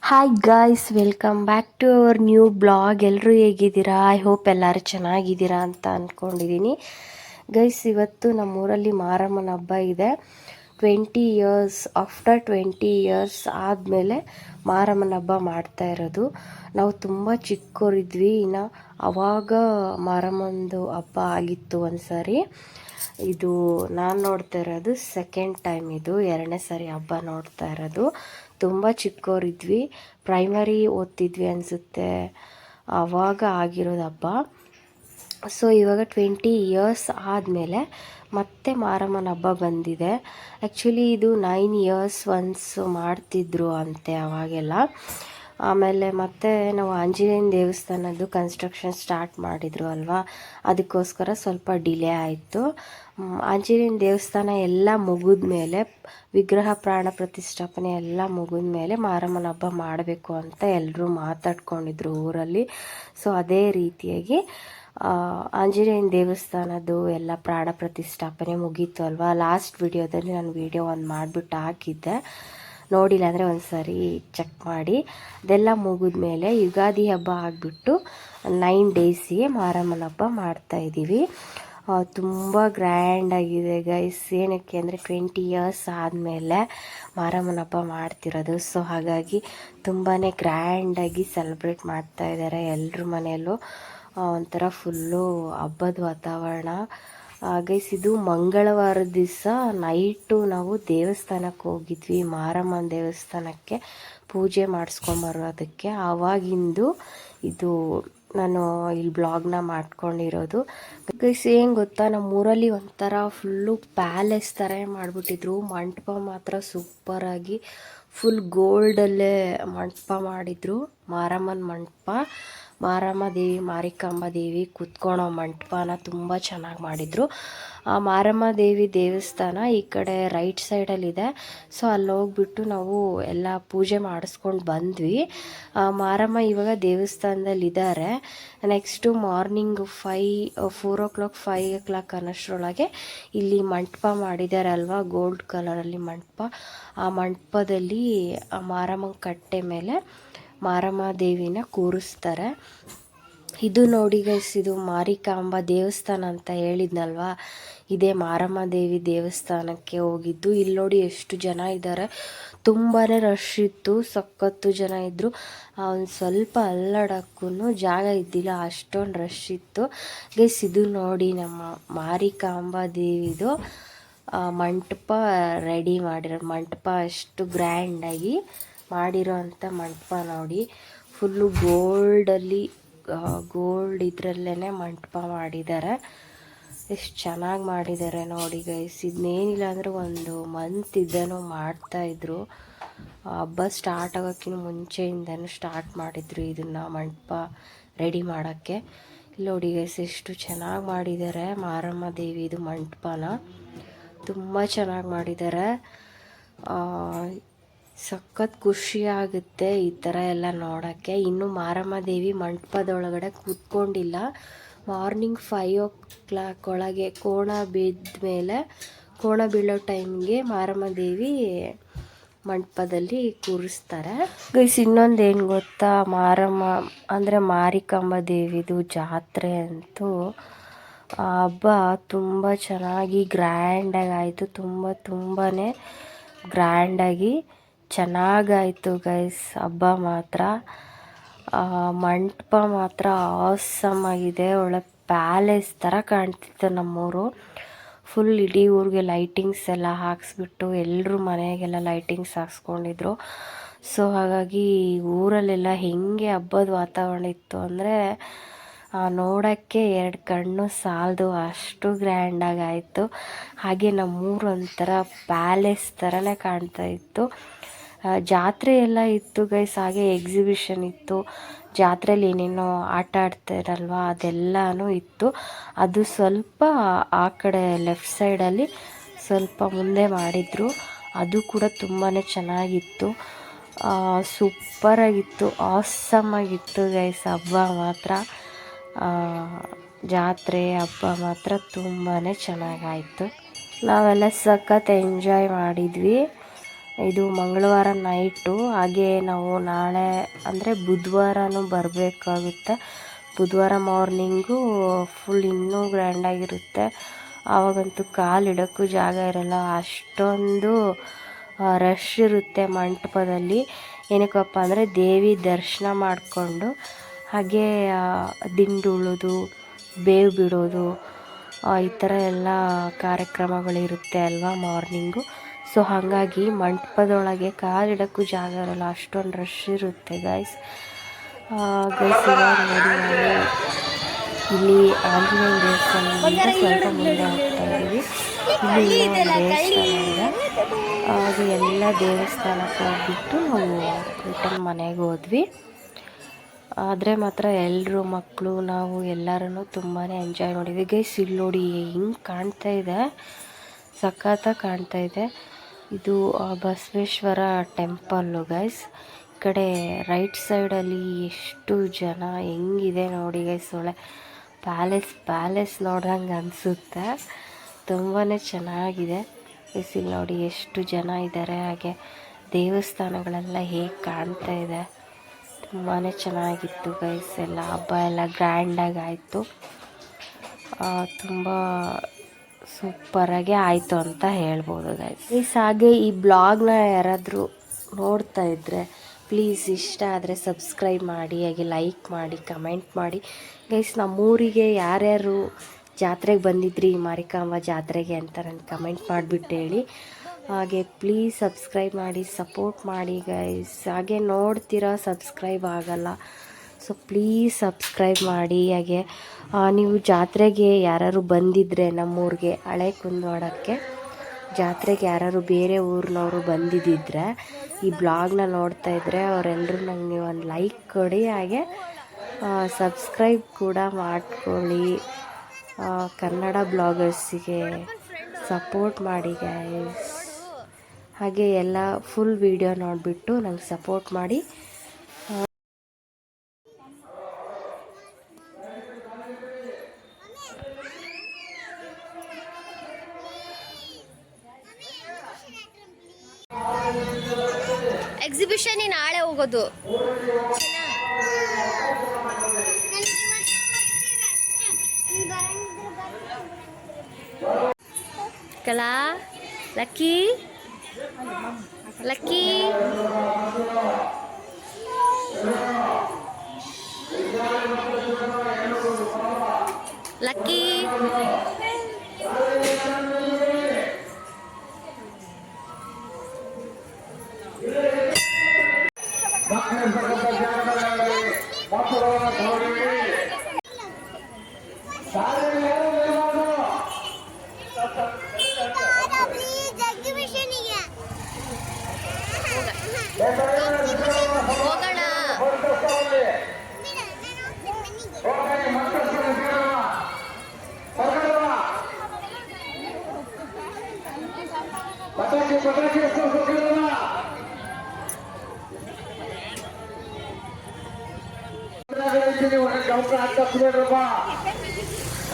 Hi guys, welcome back to our new blog. ಎಲ್ಲರೂ ಹೇಗಿದ್ದೀರಾ? I hope ಎಲ್ಲರೂ ಚೆನ್ನಾಗಿದ್ದೀರಾ ಅಂತ ಅಂದ್ಕೊಂಡಿದ್ದೀನಿ. ಗೈಸ್, ಇವತ್ತು ನಮ್ಮೂರಲ್ಲಿ ಮಾರಮ್ಮನ ಹಬ್ಬ ಇದೆ. 20 ಇಯರ್ಸ್ ಆಫ್ಟರ್ 20 ಇಯರ್ಸ್ ಆದಮೇಲೆ ಮಾರಮ್ಮನ ಹಬ್ಬ ಮಾಡ್ತಾ ಇರೋದು. ನಾವು ತುಂಬ ಚಿಕ್ಕವರಿದ್ವಿ, ಇನ್ನು ಆವಾಗ ಮಾರಮ್ಮಂದು ಹಬ್ಬ ಆಗಿತ್ತು ಒಂದು ಸಾರಿ. ಇದು ನಾನು ನೋಡ್ತಾ ಇರೋದು ಸೆಕೆಂಡ್ ಟೈಮ್, ಇದು 2ನೇ ಸಾರಿ ಹಬ್ಬ ನೋಡ್ತಾ ಇರೋದು. ತುಂಬ ಚಿಕ್ಕವರಿದ್ವಿ, ಪ್ರೈಮರಿ ಓದ್ತಿದ್ವಿ ಅನಿಸುತ್ತೆ, ಆವಾಗ ಆಗಿರೋದು ಹಬ್ಬ. ಸೊ ಇವಾಗ 20 ಇಯರ್ಸ್ ಆದಮೇಲೆ ಮತ್ತೆ ಮಾರಮ್ಮನ ಹಬ್ಬ ಬಂದಿದೆ. ಆ್ಯಕ್ಚುಲಿ ಇದು 9 ಇಯರ್ಸ್ ಒನ್ಸ್ ಮಾಡ್ತಿದ್ರು ಅಂತೆ ಅವಾಗೆಲ್ಲ. ಆಮೇಲೆ ಮತ್ತೆ ನಾವು ಆಂಜನೇಯನ ದೇವಸ್ಥಾನದ್ದು ಕನ್ಸ್ಟ್ರಕ್ಷನ್ ಸ್ಟಾರ್ಟ್ ಮಾಡಿದರು ಅಲ್ವಾ, ಅದಕ್ಕೋಸ್ಕರ ಸ್ವಲ್ಪ ಡಿಲೇ ಆಯಿತು. ಆಂಜನೇಯನ ದೇವಸ್ಥಾನ ಎಲ್ಲ ಮುಗಿದ ಮೇಲೆ, ವಿಗ್ರಹ ಪ್ರಾಣ ಪ್ರತಿಷ್ಠಾಪನೆ ಎಲ್ಲ ಮುಗಿದ ಮೇಲೆ ಮಾರಮ್ಮನ ಹಬ್ಬ ಮಾಡಬೇಕು ಅಂತ ಎಲ್ಲರೂ ಮಾತಾಡ್ಕೊಂಡಿದ್ರು ಊರಲ್ಲಿ. ಸೊ ಅದೇ ರೀತಿಯಾಗಿ ಆಂಜನೇಯನ ದೇವಸ್ಥಾನದ್ದು ಎಲ್ಲ ಪ್ರಾಣ ಪ್ರತಿಷ್ಠಾಪನೆ ಮುಗೀತು ಅಲ್ವಾ. ಲಾಸ್ಟ್ ವಿಡಿಯೋದಲ್ಲಿ ನಾನು ವಿಡಿಯೋ ಒಂದು ಮಾಡಿಬಿಟ್ಟು ಹಾಕಿದ್ದೆ, ನೋಡಿಲ್ಲ ಅಂದರೆ ಒಂದು ಸಾರಿ ಚೆಕ್ ಮಾಡಿ. ಅದೆಲ್ಲ ಮುಗಿದ ಮೇಲೆ ಯುಗಾದಿ ಹಬ್ಬ ಆಗಿಬಿಟ್ಟು 9 ಡೇಸಿಗೆ ಮಾರಮ್ಮನ ಹಬ್ಬ ಮಾಡ್ತಾಯಿದ್ದೀವಿ. ತುಂಬ ಗ್ರ್ಯಾಂಡಾಗಿದೆ ಗೈಸ್. ಏನಕ್ಕೆ ಅಂದರೆ 20 ಇಯರ್ಸ್ ಆದಮೇಲೆ ಮಾರಮ್ಮನ ಹಬ್ಬ ಮಾಡ್ತಿರೋದು. ಸೊ ಹಾಗಾಗಿ ತುಂಬಾ ಗ್ರ್ಯಾಂಡಾಗಿ ಸೆಲೆಬ್ರೇಟ್ ಮಾಡ್ತಾಯಿದ್ದಾರೆ ಎಲ್ಲರ ಮನೆಯಲ್ಲೂ. ಒಂಥರ ಫುಲ್ಲು ಹಬ್ಬದ ವಾತಾವರಣ. ಗೈಸ್, ಇದು ಮಂಗಳವಾರದ ದಿವಸ ನೈಟು ನಾವು ದೇವಸ್ಥಾನಕ್ಕೆ ಹೋಗಿದ್ವಿ, ಮಾರಮ್ಮನ ದೇವಸ್ಥಾನಕ್ಕೆ ಪೂಜೆ ಮಾಡಿಸ್ಕೊಂಬರೋದಕ್ಕೆ. ಆವಾಗಿಂದು ಇದು ನಾನು ಇಲ್ಲಿ ಬ್ಲಾಗ್ನ ಮಾಡ್ಕೊಂಡಿರೋದು. ಗೈಸ್, ಏನು ಗೊತ್ತಾ, ನಮ್ಮೂರಲ್ಲಿ ಒಂಥರ ಫುಲ್ಲು ಪ್ಯಾಲೇಸ್ ಥರ ಮಾಡಿಬಿಟ್ಟಿದ್ರು. ಮಂಟಪ ಮಾತ್ರ ಸೂಪರಾಗಿ ಫುಲ್ ಗೋಲ್ಡಲ್ಲೇ ಮಂಟಪ ಮಾಡಿದರು. ಮಾರಮ್ಮನ ಮಂಟಪ, ಮಾರಮ್ಮ ದೇವಿ, ಮಾರಿಕಾಂಬಾ ದೇವಿ ಕೂತ್ಕೊಳ್ಳೋ ಮಂಟಪನ ತುಂಬ ಚೆನ್ನಾಗಿ ಮಾಡಿದರು. ಆ ಮಾರಮ್ಮ ದೇವಿ ದೇವಸ್ಥಾನ ಈ ಕಡೆ ರೈಟ್ ಸೈಡಲ್ಲಿದೆ. ಸೊ ಅಲ್ಲಿ ಹೋಗ್ಬಿಟ್ಟು ನಾವು ಎಲ್ಲ ಪೂಜೆ ಮಾಡಿಸ್ಕೊಂಡು ಬಂದ್ವಿ. ಮಾರಮ್ಮ ಇವಾಗ ದೇವಸ್ಥಾನದಲ್ಲಿದ್ದಾರೆ. ನೆಕ್ಸ್ಟು ಮಾರ್ನಿಂಗ್ 4 o'clock 5 o'clock ಅನ್ನೋಷ್ಟರೊಳಗೆ ಇಲ್ಲಿ ಮಂಟಪ ಮಾಡಿದ್ದಾರೆ ಅಲ್ವಾ, ಗೋಲ್ಡ್ ಕಲರಲ್ಲಿ ಮಂಟಪ. ಆ ಮಂಟಪದಲ್ಲಿ ಮಾರಮ್ಮ ಕಟ್ಟೆ ಮೇಲೆ ಮಾರಮ್ಮ ದೇವಿನ ಕೂರಿಸ್ತಾರೆ. ಇದು ನೋಡಿ ಗೈಸ್, ಇದು ಮಾರಿಕಾಂಬಾ ದೇವಸ್ಥಾನ ಅಂತ ಹೇಳಿದ್ನಲ್ವಾ, ಇದೇ ಮಾರಮ್ಮ ದೇವಿ ದೇವಸ್ಥಾನಕ್ಕೆ ಹೋಗಿದ್ದು. ಇಲ್ಲಿ ನೋಡಿ ಎಷ್ಟು ಜನ ಇದ್ದಾರೆ, ತುಂಬಾ ರಶ್ ಇತ್ತು, ಸಖತ್ತು ಜನ ಇದ್ದರು. ಒಂದು ಸ್ವಲ್ಪ ಅಲ್ಲಾಡೋಕ್ಕೂ ಜಾಗ ಇದ್ದಿಲ್ಲ, ಅಷ್ಟೊಂದು ರಶ್ ಇತ್ತು ಗೈಸ್. ಇದು ನೋಡಿ ನಮ್ಮ ಮಾರಿಕಾಂಬಾ ದೇವಿದು ಮಂಟಪ ರೆಡಿ ಮಾಡಿರೋ ಮಂಟಪ, ಎಷ್ಟು ಗ್ರ್ಯಾಂಡಾಗಿ ಮಾಡಿರೋ ಅಂಥ ಮಂಟಪ ನೋಡಿ. ಫುಲ್ಲು ಗೋಲ್ಡ್ ಇದರಲ್ಲೇ ಮಂಟಪ ಮಾಡಿದ್ದಾರೆ. ಎಷ್ಟು ಚೆನ್ನಾಗಿ ಮಾಡಿದ್ದಾರೆ ನೋಡಿ ಗೈಸ್. ಇದನ್ನೇನಿಲ್ಲ ಅಂದರೆ 1 ಮಂತ್ ಇದನ್ನು ಮಾಡ್ತಾಯಿದ್ರು. ಹಬ್ಬ ಸ್ಟಾರ್ಟ್ ಆಗೋಕ್ಕಿಂತ ಮುಂಚೆಯಿಂದನೂ ಸ್ಟಾರ್ಟ್ ಮಾಡಿದ್ರು ಇದನ್ನು ಮಂಟಪ ರೆಡಿ ಮಾಡೋಕ್ಕೆ. ಇಲ್ಲಿ ನೋಡಿ ಗೈಸ್, ಎಷ್ಟು ಚೆನ್ನಾಗಿ ಮಾಡಿದ್ದಾರೆ ಮಾರಮ್ಮ ದೇವಿದು ಮಂಟಪನ, ತುಂಬ ಚೆನ್ನಾಗಿ ಮಾಡಿದ್ದಾರೆ. ಸಖತ್ ಖುಷಿ ಆಗುತ್ತೆ ಈ ಥರ ಎಲ್ಲ ನೋಡೋಕ್ಕೆ. ಇನ್ನು ಮಾರಮ್ಮ ದೇವಿ ಮಂಟಪದೊಳಗಡೆ ಕೂತ್ಕೊಂಡಿಲ್ಲ. ಮಾರ್ನಿಂಗ್ 5 o'clock ಒಳಗೆ ಕೋಣ ಬಿದ್ದ ಮೇಲೆ, ಕೋಣ ಬೀಳೋ ಟೈಮ್ಗೆ ಮಾರಮ್ಮ ದೇವಿ ಮಂಟಪದಲ್ಲಿ ಕೂರಿಸ್ತಾರೆ ಗೈಸ್. ಇನ್ನೊಂದು ಏನು ಗೊತ್ತಾ, ಮಾರಮ್ಮ ಅಂದರೆ ಮಾರಿಕಾಂಬಾ ದೇವಿದು ಜಾತ್ರೆ ಅಂತೂ ಹಬ್ಬ ತುಂಬ ಚೆನ್ನಾಗಿ ಗ್ರ್ಯಾಂಡಾಗಿ ಆಯಿತು. ತುಂಬಾ ಗ್ರ್ಯಾಂಡಾಗಿ ಚೆನ್ನಾಗಾಯಿತು ಗೈಸ್ ಹಬ್ಬ ಮಾತ್ರ. ಮಂಟಪ ಮಾತ್ರ ಆಸಮ್ ಆಗಿದೆ, ಒಳ್ಳೆ ಪ್ಯಾಲೇಸ್ ಥರ ಕಾಣ್ತಿತ್ತು ನಮ್ಮೂರು. ಫುಲ್ ಇಡೀ ಊರಿಗೆ ಲೈಟಿಂಗ್ಸ್ ಎಲ್ಲ ಹಾಕ್ಸ್ಬಿಟ್ಟು ಎಲ್ಲರೂ ಮನೆಗೆಲ್ಲ ಲೈಟಿಂಗ್ಸ್ ಹಾಕ್ಸ್ಕೊಂಡಿದ್ರು. ಸೊ ಹಾಗಾಗಿ ಊರಲ್ಲೆಲ್ಲ ಹೆಂಗೆ ಹಬ್ಬದ ವಾತಾವರಣ ಇತ್ತು ಅಂದರೆ ನೋಡೋಕ್ಕೆ 2 ಕಣ್ಣು ಸಾಲದು, ಅಷ್ಟು ಗ್ರ್ಯಾಂಡಾಗಿ ಆಯಿತು. ಹಾಗೆ ನಮ್ಮೂರು ಒಂಥರ ಪ್ಯಾಲೇಸ್ ಥರನೇ ಕಾಣ್ತಾ ಇತ್ತು. ಜಾತ್ರೆ ಎಲ್ಲ ಇತ್ತು ಗೈಸ್, ಹಾಗೆ ಎಕ್ಸಿಬಿಷನ್ ಇತ್ತು. ಜಾತ್ರೆಯಲ್ಲಿ ಏನೇನೋ ಆಟ ಆಡ್ತಾರಲ್ವ ಅದೆಲ್ಲನೂ ಇತ್ತು. ಅದು ಸ್ವಲ್ಪ ಆ ಕಡೆ ಲೆಫ್ಟ್ ಸೈಡಲ್ಲಿ ಸ್ವಲ್ಪ ಮುಂದೆ ಮಾಡಿದರು, ಅದು ಕೂಡ ತುಂಬಾ ಚೆನ್ನಾಗಿತ್ತು. ಸೂಪರಾಗಿತ್ತು, ಆಸಮ್ ಆಗಿತ್ತು ಗೈಸ್ ಹಬ್ಬ ಮಾತ್ರ. ಜಾತ್ರೆ ಹಬ್ಬ ಮಾತ್ರ ತುಂಬಾ ಚೆನ್ನಾಗಾಯಿತು. ನಾವೆಲ್ಲ ಸಖತ್ ಎಂಜಾಯ್ ಮಾಡಿದ್ವಿ. ಇದು ಮಂಗಳವಾರ ನೈಟು. ಹಾಗೆ ನಾವು ನಾಳೆ ಅಂದರೆ ಬುಧವಾರನೂ ಬರಬೇಕಾಗುತ್ತೆ. ಬುಧವಾರ ಮಾರ್ನಿಂಗು ಫುಲ್ ಇನ್ನೂ ಗ್ರ್ಯಾಂಡಾಗಿರುತ್ತೆ. ಆವಾಗಂತೂ ಕಾಲಿಡೋಕ್ಕೂ ಜಾಗ ಇರಲ್ಲ, ಅಷ್ಟೊಂದು ರಶ್ ಇರುತ್ತೆ ಮಂಟಪದಲ್ಲಿ. ಏನಕ್ಕಪ್ಪ ಅಂದರೆ ದೇವಿ ದರ್ಶನ ಮಾಡಿಕೊಂಡು ಹಾಗೆ ದಿಂಡು ಉಳೋದು, ಬೇವು ಬಿಡೋದು, ಈ ಥರ ಎಲ್ಲ ಕಾರ್ಯಕ್ರಮಗಳಿರುತ್ತೆ ಅಲ್ವಾ ಮಾರ್ನಿಂಗು. ಸೊ ಹಾಗಾಗಿ ಮಂಟಪದೊಳಗೆ ಕಾಲಿಡೋಕ್ಕೂ ಜಾಗ ಇರಲ್ಲ, ಅಷ್ಟೊಂದು ರಶ್ ಇರುತ್ತೆ ಗೈಸ್. ಇವಾಗ ನೋಡಿ ನಾವು ಇಲ್ಲಿ ಆಂಜನೇಯ ದೇವಸ್ಥಾನದಿಂದ ಸ್ವಲ್ಪ ಮುಂದೆ ಹೋಗ್ತಾ ಇದ್ದೀವಿ. ಇಲ್ಲಿ ದೇವಸ್ಥಾನ ಇದೆ. ಹಾಗೆ ಎಲ್ಲ ದೇವಸ್ಥಾನಕ್ಕೆ ಹೋಗ್ಬಿಟ್ಟು ನಾವು ರಿಟರ್ನ್ ಮನೆಗೆ ಹೋದ್ವಿ. ಆದರೆ ಮಾತ್ರ ಎಲ್ಲರೂ ಮಕ್ಕಳು ನಾವು ಎಲ್ಲರೂ ತುಂಬಾ ಎಂಜಾಯ್ ಮಾಡಿದ್ವಿ ಗೈಸ್. ಇಲ್ಲಿ ನೋಡಿ ಹಿಂಗೆ ಕಾಣ್ತಾ ಇದೆ, ಸಖತ್ತಾಗಿ ಕಾಣ್ತಾ ಇದೆ. ಇದು ಬಸವೇಶ್ವರ ಟೆಂಪಲ್ಲು ಗೈಸ್. ಈ ಕಡೆ ರೈಟ್ ಸೈಡಲ್ಲಿ ಎಷ್ಟು ಜನ ಹೆಂಗಿದೆ ನೋಡಿ ಗೈಸ್. ಒಳ್ಳೆ ಪ್ಯಾಲೇಸ್ ನೋಡ್ದಂಗೆ ಅನಿಸುತ್ತೆ. ತುಂಬಾ ಚೆನ್ನಾಗಿದೆ ಗೈಸ್. ಇಲ್ಲಿ ನೋಡಿ ಎಷ್ಟು ಜನ ಇದ್ದಾರೆ. ಹಾಗೆ ದೇವಸ್ಥಾನಗಳೆಲ್ಲ ಹೇಗೆ ಕಾಣ್ತಾ ಇದೆ, ತುಂಬಾ ಚೆನ್ನಾಗಿತ್ತು ಗೈಸ್. ಎಲ್ಲ ಹಬ್ಬ ಎಲ್ಲ ಗ್ರ್ಯಾಂಡಾಗಿ ಆಯಿತು, ತುಂಬ ಸೂಪರಾಗೆ ಆಯಿತು ಅಂತ ಹೇಳ್ಬೋದು ಗೈಸ್. ಹಾಗೆ ಈ ಬ್ಲಾಗ್ನ ಯಾರಾದರೂ ನೋಡ್ತಾ ಇದ್ದರೆ ಪ್ಲೀಸ್ ಇಷ್ಟ ಆದರೆ ಸಬ್ಸ್ಕ್ರೈಬ್ ಮಾಡಿ, ಹಾಗೆ ಲೈಕ್ ಮಾಡಿ, ಕಮೆಂಟ್ ಮಾಡಿ ಗೈಸ್. ನಮ್ಮೂರಿಗೆ ಯಾರ್ಯಾರು ಜಾತ್ರೆಗೆ ಬಂದಿದ್ರಿ ಮಾರಿಕಾಂಬ ಜಾತ್ರೆಗೆ ಅಂತ ನಾನು ಕಮೆಂಟ್ ಮಾಡಿಬಿಟ್ಟು ಹೇಳಿ. ಹಾಗೆ ಪ್ಲೀಸ್ ಸಬ್ಸ್ಕ್ರೈಬ್ ಮಾಡಿ, ಸಪೋರ್ಟ್ ಮಾಡಿ ಗೈಸ್. ಹಾಗೆ ನೋಡ್ತೀರಾ ಸಬ್ಸ್ಕ್ರೈಬ್ ಆಗಲ್ಲ, ಸೊ ಪ್ಲೀಸ್ ಸಬ್ಸ್ಕ್ರೈಬ್ ಮಾಡಿ. ಹಾಗೆ ನೀವು ಜಾತ್ರೆಗೆ ಯಾರು ಬಂದಿದ್ದರೆ ನಮ್ಮೂರಿಗೆ ಹಳೆ ಕುಂದವಾಡಕ್ಕೆ ಜಾತ್ರೆಗೆ ಯಾರು ಬೇರೆ ಊರಿನವರು ಬಂದಿದ್ದಿದ್ರೆ ಈ ಬ್ಲಾಗ್ನ ನೋಡ್ತಾ ಇದ್ದರೆ ಅವರೆಲ್ಲರೂ ನಂಗೆ ಒಂದು ಲೈಕ್ ಕೊಡಿ, ಹಾಗೆ ಸಬ್ಸ್ಕ್ರೈಬ್ ಕೂಡ ಮಾಡ್ಕೊಳ್ಳಿ. ಕನ್ನಡ ಬ್ಲಾಗರ್ಸಿಗೆ ಸಪೋರ್ಟ್ ಮಾಡಿ ಗೈಸ್. ಹಾಗೆ ಎಲ್ಲ ಫುಲ್ ವಿಡಿಯೋ ನೋಡಿಬಿಟ್ಟು ನಂಗೆ ಸಪೋರ್ಟ್ ಮಾಡಿ. ಎಕ್ಸಿಬಿಷನ್ ನಾಳೆ ಹೋಗೋದು. ಕಲಾ ಲಕ್ಕಿ ಲಕ್ಕಿ ಲಕ್ಕಿ ಹೋಗೋಣ.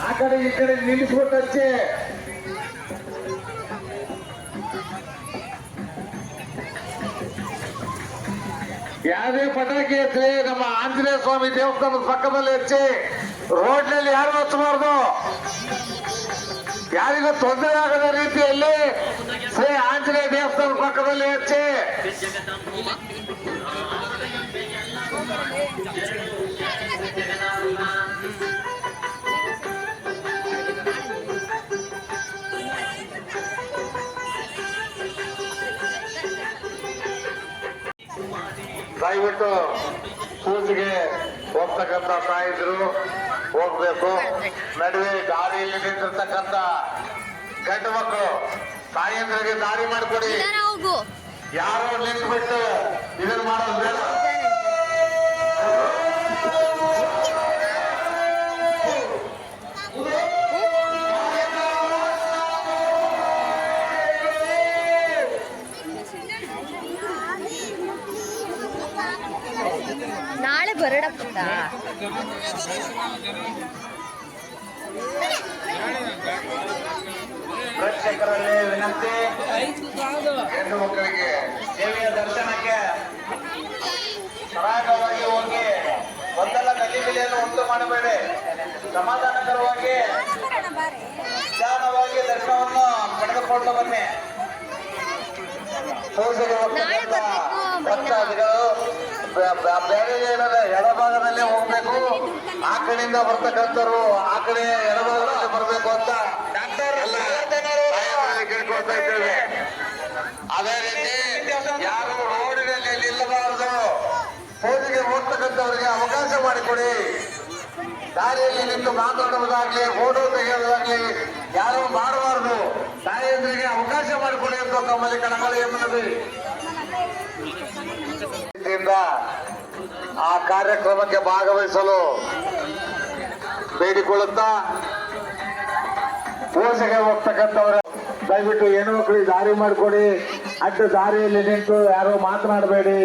ಆ ಕಡೆ ಈ ಕಡೆ ನಿಲ್ಲಿಸ್ಬಿಟ್ಟೆ. ಯಾವುದೇ ಪಟಾಕಿ ಹಚ್ಚಿ ನಮ್ಮ ಆಂಜನೇಯ ಸ್ವಾಮಿ ದೇವಸ್ಥಾನದ ಪಕ್ಕದಲ್ಲಿ ಹಚ್ಚಿ ರೋಡ್ನಲ್ಲಿ ಯಾರು ಹಚ್ಚಬಾರ್ದು. ಯಾರಿಗೂ ತೊಂದರೆ ಆಗದ ರೀತಿಯಲ್ಲಿ ಶ್ರೀ ಆಂಜನೇಯ ದೇವಸ್ಥಾನದ ಪಕ್ಕದಲ್ಲಿ ಹಚ್ಚಿ. ದಯವಿಟ್ಟು ಪೂಜೆಗೆ ಹೋಗ್ತಕ್ಕಂಥ ತಾಯಿದ್ರು ಹೋಗ್ಬೇಕು. ನಡುವೆ ದಾರಿಯಲ್ಲಿ ನಿಂತಿರ್ತಕ್ಕಂಥ ಗಂಡು ಮಕ್ಕಳು ತಾಯಿಯಂದ್ರಿಗೆ ದಾರಿ ಮಾಡಿಕೊಡಿ. ಯಾರೋ ನಿಂತ್ಬಿಟ್ಟು ಇದನ್ನ ಮಾಡೋದು ಬೇಡ. ನಾಳೆ ಬರಡ ಪುಟ್ಟ. ಪ್ರೇಕ್ಷಕರಲ್ಲಿ ವಿನಂತಿ, ಹೆಣ್ಣು ಮಕ್ಕಳಿಗೆ ದೇವಿಯ ದರ್ಶನಕ್ಕೆ ಸರಾಗವಾಗಿ ಹೋಗಿ ಒಂದಲ್ಲ ಗಲಿಬಿಲಿಯನ್ನು ಉಂಟು ಮಾಡಬೇಡಿ. ಸಮಾಧಾನಕರವಾಗಿ ನಿಧಾನವಾಗಿ ದರ್ಶನವನ್ನು ಪಡೆದುಕೊಂಡು ಬನ್ನಿ. ಪೂಜೆಗೆ ಭಕ್ತಾದಿಗಳು ಬೇರೆ ಏನಾದ್ರೆ ಎಡಭಾಗದಲ್ಲೇ ಹೋಗ್ಬೇಕು. ಆ ಕಡೆಯಿಂದ ಬರ್ತಕ್ಕಂಥವ್ರು ಆ ಕಡೆ ಎಡಭಾಗದಲ್ಲಿ ಬರಬೇಕು ಅಂತ ಕೇಳ್ಕೊಳ್ತಾ ಇದ್ದೇವೆ. ಅದೇ ರೀತಿ ಯಾರು ರೋಡಿನಲ್ಲಿ ನಿಲ್ಲಬಾರದು. ಪೂಜೆಗೆ ಹೋಗ್ತಕ್ಕಂಥವ್ರಿಗೆ ಅವಕಾಶ ಮಾಡಿಕೊಡಿ. ದಾರಿಯಲ್ಲಿ ನಿಂತು ಮಾತಾಡುವುದಾಗ್ಲಿ, ಫೋಟೋ ತೆಗೆಯೋದಾಗ್ಲಿ ಯಾರು ಮಾಡಬಾರದು. ತಾಯಂದ್ರಿಗೆ ಅವಕಾಶ ಮಾಡಿಕೊಡಿ ಅಂತ ತಮ್ಮಲ್ಲಿ ಕಳಕಳಿ ಎಂಬುದು ಆ ಕಾರ್ಯಕ್ರಮಕ್ಕೆ ಭಾಗವಹಿಸಲು ಬೇಡಿಕೊಳ್ಳುತ್ತಾ, ಪೂಜೆಗೆ ಹೋಗ್ತಕ್ಕಂಥವರು ದಯವಿಟ್ಟು ಹೆಣ್ಣು ಮಕ್ಕಳಿಗೆ ದಾರಿ ಮಾಡಿಕೊಡಿ. ಅಡ್ಡ ದಾರಿಯಲ್ಲಿ ನಿಂತು ಯಾರು ಮಾತನಾಡಬೇಡಿ,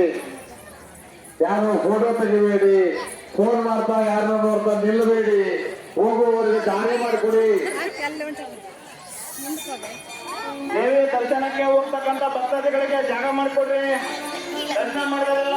ಯಾರು ಫೋಟೋ ತೆಗಿಬೇಡಿ, ಫೋನ್ ಮಾಡ್ತಾ ಯಾರನ್ನ ನೋಡ್ತಾ ನಿಲ್ಲಬೇಡಿ. ಹೋಗುವವರಿಗೆ ದಾರಿ ಮಾಡಿಕೊಡಿ. ದೇವಿ ದರ್ಶನಕ್ಕೆ ಹೋಗ್ತಕ್ಕಂಥ ಭಕ್ತಾದಿಗಳಿಗೆ ಜಾಗ ಮಾಡಿಕೊಡ್ರಿ. ದರ್ಶನ ಮಾಡಿದ್ರೆಲ್ಲ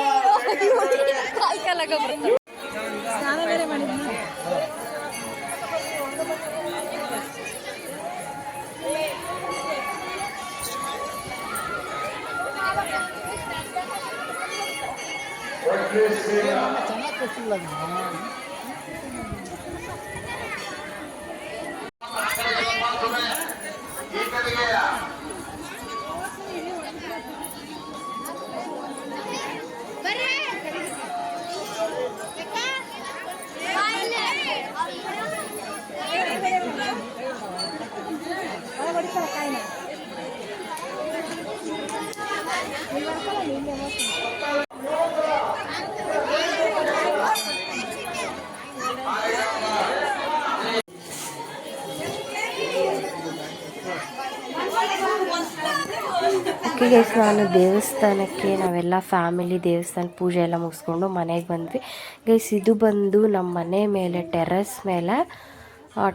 ಓಕೆ ಗೈಸ್, ನಾನು ದೇವಸ್ಥಾನಕ್ಕೆ ನಾವೆಲ್ಲ ಫ್ಯಾಮಿಲಿ ದೇವಸ್ಥಾನ ಪೂಜೆ ಎಲ್ಲ ಮುಗಿಸ್ಕೊಂಡು ಮನೆಗೆ ಬಂದ್ವಿ ಗೈಸ್. ಇದು ಬಂದು ನಮ್ಮ ಮನೆ ಮೇಲೆ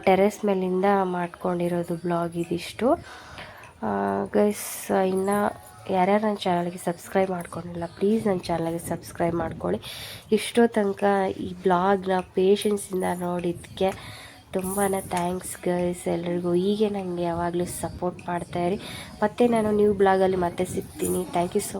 ಟೆರೆಸ್ ಮೇಲಿಂದ ಮಾಡ್ಕೊಂಡಿರೋದು ಬ್ಲಾಗ್ ಇದಿಷ್ಟು ಗೈಸ್. ಇನ್ನು ಯಾರ್ಯಾರು ನನ್ನ ಚಾನಲ್ಗೆ ಸಬ್ಸ್ಕ್ರೈಬ್ ಮಾಡ್ಕೊಂಡಿಲ್ಲ ಪ್ಲೀಸ್ ನನ್ನ ಚಾನಲ್ಗೆ ಸಬ್ಸ್ಕ್ರೈಬ್ ಮಾಡ್ಕೊಳ್ಳಿ. ಇಷ್ಟೋ ತನಕ ಈ ಬ್ಲಾಗ್ನ ಪೇಷನ್ಸಿಂದ ನೋಡಿದ್ದಕ್ಕೆ ತುಂಬಾ ಥ್ಯಾಂಕ್ಸ್ ಗೈಸ್ ಎಲ್ರಿಗೂ. ಹೀಗೆ ನನಗೆ ಯಾವಾಗಲೂ ಸಪೋರ್ಟ್ ಮಾಡ್ತಾಯಿರಿ. ಮತ್ತು ನಾನು ನ್ಯೂ ಬ್ಲಾಗಲ್ಲಿ ಮತ್ತೆ ಸಿಗ್ತೀನಿ. Thank you so